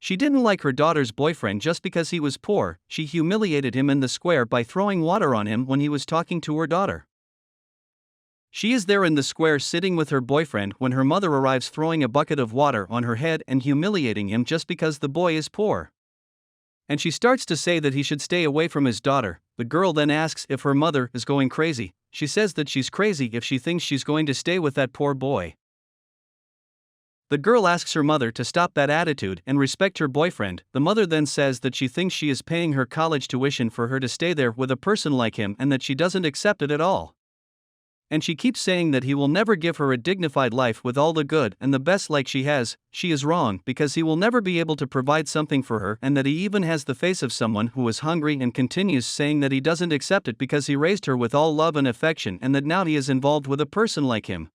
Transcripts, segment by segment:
She didn't like her daughter's boyfriend just because he was poor. She humiliated him in the square by throwing water on him when he was talking to her daughter. She is there in the square sitting with her boyfriend when her mother arrives, throwing a bucket of water on her head and humiliating him just because the boy is poor. And she starts to say that he should stay away from his daughter. The girl then asks if her mother is going crazy. She says that she's crazy if she thinks she's going to stay with that poor boy. The girl asks her mother to stop that attitude and respect her boyfriend. The mother then says that she thinks she is paying her college tuition for her to stay there with a person like him and that she doesn't accept it at all. And she keeps saying that he will never give her a dignified life with all the good and the best like she has. She is wrong because he will never be able to provide something for her, and that he even has the face of someone who is hungry, and continues saying that he doesn't accept it because he raised her with all love and affection and that now he is involved with a person like him.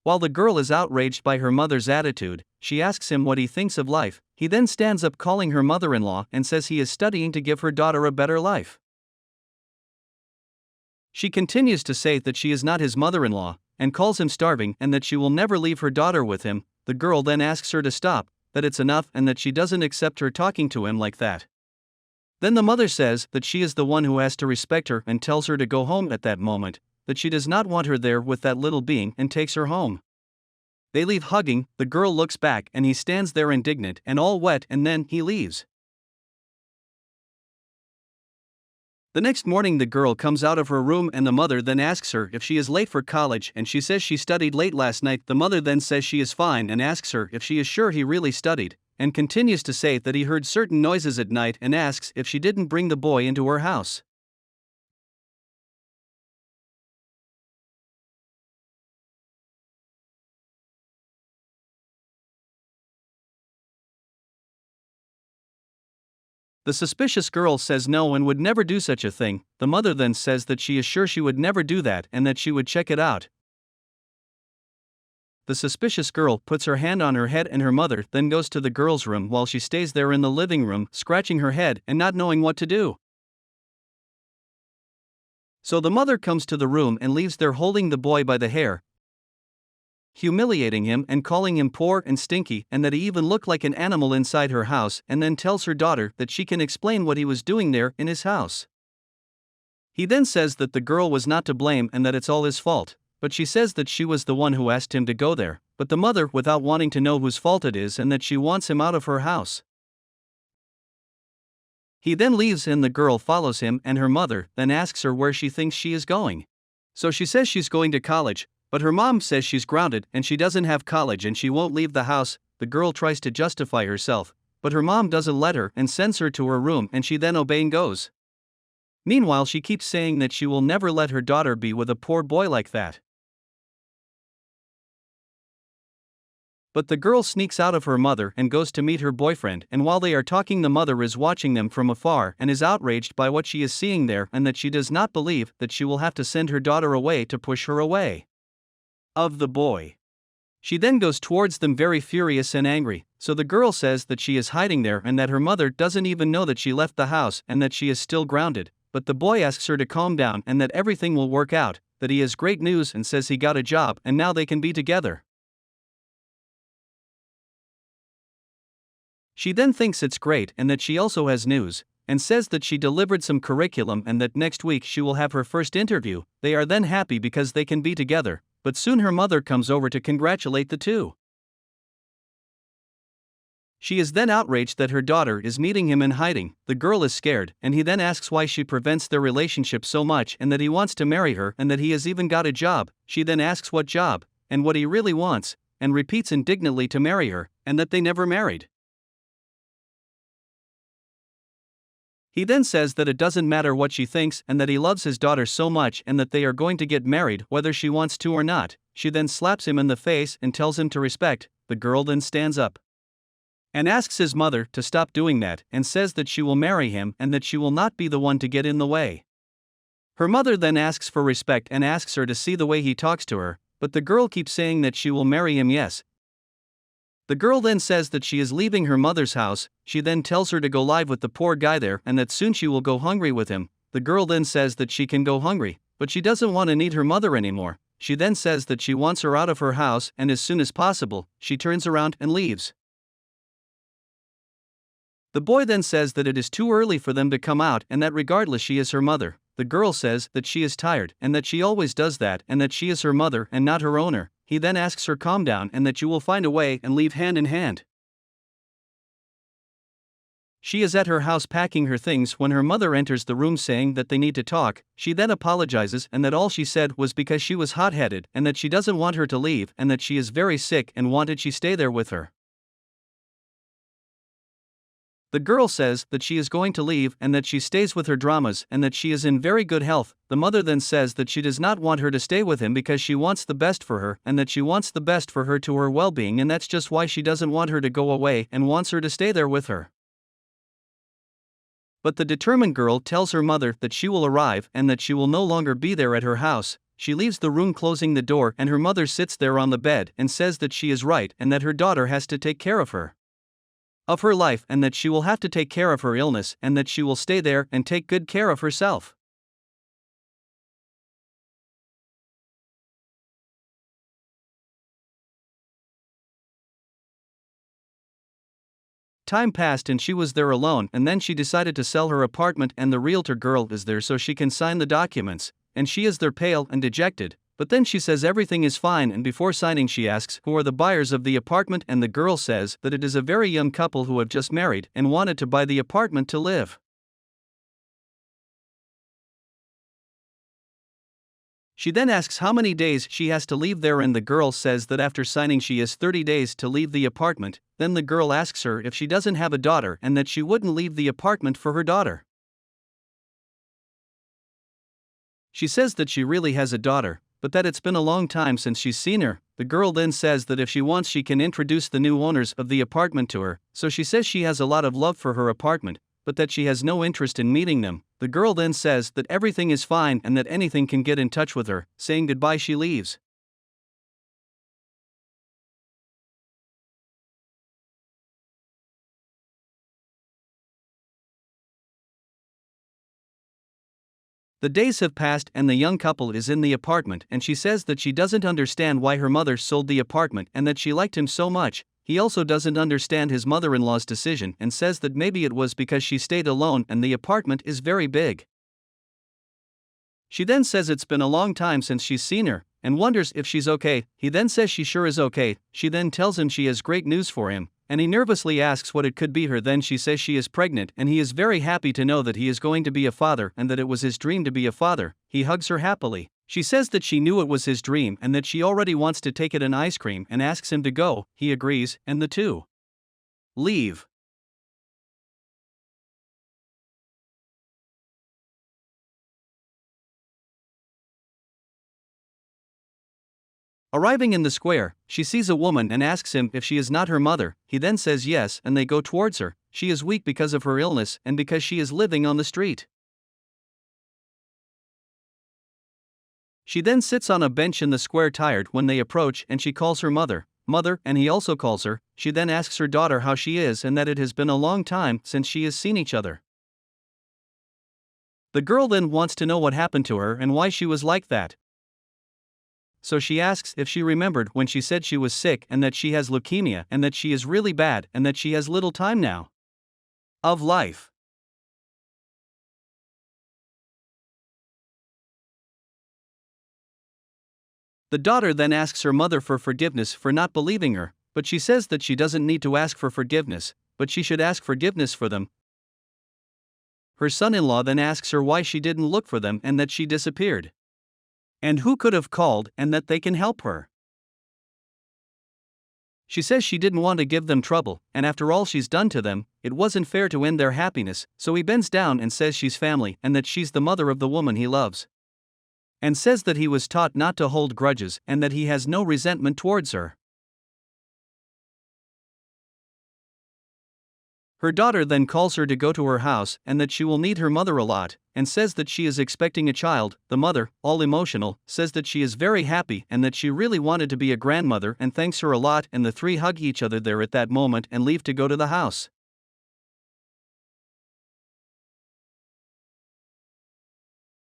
While the girl is outraged by her mother's attitude, she asks him what he thinks of life. He then stands up, calling her mother-in-law, and says he is studying to give her daughter a better life. She continues to say that she is not his mother-in-law, and calls him starving and that she will never leave her daughter with him. The girl then asks her to stop, that it's enough and that she doesn't accept her talking to him like that. Then the mother says that she is the one who has to respect her and tells her to go home at that moment, that she does not want her there with that little being, and takes her home. They leave hugging. The girl looks back and he stands there indignant and all wet, and then he leaves. The next morning the girl comes out of her room and the mother then asks her if she is late for college, and she says she studied late last night. The mother then says she is fine and asks her if she is sure he really studied, and continues to say that he heard certain noises at night and asks if she didn't bring the boy into her house. The suspicious girl says no and would never do such a thing. The mother then says that she is sure she would never do that and that she would check it out. The suspicious girl puts her hand on her head and her mother then goes to the girl's room while she stays there in the living room, scratching her head and not knowing what to do. So the mother comes to the room and leaves there holding the boy by the hair, humiliating him and calling him poor and stinky, and that he even looked like an animal inside her house, and then tells her daughter that she can explain what he was doing there in his house. He then says that the girl was not to blame and that it's all his fault, but she says that she was the one who asked him to go there, but the mother without wanting to know whose fault it is and that she wants him out of her house. He then leaves and the girl follows him, and her mother then asks her where she thinks she is going. So she says she's going to college, but her mom says she's grounded and she doesn't have college and she won't leave the house. The girl tries to justify herself, but her mom doesn't let her and sends her to her room, and she then obeys and goes. Meanwhile, she keeps saying that she will never let her daughter be with a poor boy like that. But the girl sneaks out of her mother and goes to meet her boyfriend, and while they are talking the mother is watching them from afar and is outraged by what she is seeing there, and that she does not believe that she will have to send her daughter away to push her away of the boy. She then goes towards them very furious and angry, so the girl says that she is hiding there and that her mother doesn't even know that she left the house and that she is still grounded, but the boy asks her to calm down and that everything will work out, that he has great news and says he got a job and now they can be together. She then thinks it's great and that she also has news, and says that she delivered some curriculum and that next week she will have her first interview. They are then happy because they can be together, but soon her mother comes over to congratulate the two. She is then outraged that her daughter is meeting him in hiding. The girl is scared, and he then asks why she prevents their relationship so much and that he wants to marry her and that he has even got a job. She then asks what job, and what he really wants, and repeats indignantly to marry her, and that they never married. He then says that it doesn't matter what she thinks and that he loves his daughter so much and that they are going to get married whether she wants to or not. She then slaps him in the face and tells him to respect. The girl then stands up and asks his mother to stop doing that and says that she will marry him and that she will not be the one to get in the way. Her mother then asks for respect and asks her to see the way he talks to her, but the girl keeps saying that she will marry him, yes. The girl then says that she is leaving her mother's house. She then tells her to go live with the poor guy there and that soon she will go hungry with him. The girl then says that she can go hungry, but she doesn't want to need her mother anymore. She then says that she wants her out of her house and as soon as possible. She turns around and leaves. The boy then says that it is too early for them to come out and that regardless she is her mother. The girl says that she is tired and that she always does that and that she is her mother and not her owner. He then asks her calm down and that you will find a way and leave hand in hand. She is at her house packing her things when her mother enters the room saying that they need to talk. She then apologizes and that all she said was because she was hot-headed and that she doesn't want her to leave and that she is very sick and wanted she stay there with her. The girl says that she is going to leave and that she stays with her dramas and that she is in very good health. The mother then says that she does not want her to stay with him because she wants the best for her and that she wants the best for her to her well-being and that's just why she doesn't want her to go away and wants her to stay there with her. But the determined girl tells her mother that she will arrive and that she will no longer be there at her house. She leaves the room closing the door and her mother sits there on the bed and says that she is right and that her daughter has to take care of her life and that she will have to take care of her illness and that she will stay there and take good care of herself. Time passed and she was there alone and then she decided to sell her apartment and the realtor girl is there so she can sign the documents, and she is there pale and dejected. But then she says everything is fine and before signing she asks who are the buyers of the apartment and the girl says that it is a very young couple who have just married and wanted to buy the apartment to live. She then asks how many days she has to leave there and the girl says that after signing she has 30 days to leave the apartment. Then the girl asks her if she doesn't have a daughter and that she wouldn't leave the apartment for her daughter. She says that she really has a daughter, but that it's been a long time since she's seen her. The girl then says that if she wants she can introduce the new owners of the apartment to her, so she says she has a lot of love for her apartment, but that she has no interest in meeting them. The girl then says that everything is fine and that anything can get in touch with her. Saying goodbye she leaves. The days have passed and the young couple is in the apartment and she says that she doesn't understand why her mother sold the apartment and that she liked him so much. He also doesn't understand his mother-in-law's decision and says that maybe it was because she stayed alone and the apartment is very big. She then says it's been a long time since she's seen her and wonders if she's okay. He then says she sure is okay. She then tells him she has great news for him and he nervously asks what it could be her. Then she says she is pregnant and he is very happy to know that he is going to be a father and that it was his dream to be a father. He hugs her happily. She says that she knew it was his dream and that she already wants to take it an ice cream and asks him to go. He agrees and the two leave. Arriving in the square, she sees a woman and asks him if she is not her mother. He then says yes and they go towards her. She is weak because of her illness and because she is living on the street. She then sits on a bench in the square tired when they approach and she calls her mother, and he also calls her. She then asks her daughter how she is and that it has been a long time since she has seen each other. The girl then wants to know what happened to her and why she was like that. So she asks if she remembered when she said she was sick and that she has leukemia and that she is really bad and that she has little time now of life. The daughter then asks her mother for forgiveness for not believing her, but she says that she doesn't need to ask for forgiveness, but she should ask forgiveness for them. Her son-in-law then asks her why she didn't look for them and that she disappeared, and who could have called and that they can help her. She says she didn't want to give them trouble, and after all she's done to them, it wasn't fair to end their happiness, so he bends down and says she's family and that she's the mother of the woman he loves, and says that he was taught not to hold grudges and that he has no resentment towards her. Her daughter then calls her to go to her house and that she will need her mother a lot, and says that she is expecting a child. The mother, all emotional, says that she is very happy and that she really wanted to be a grandmother and thanks her a lot, and the three hug each other there at that moment and leave to go to the house.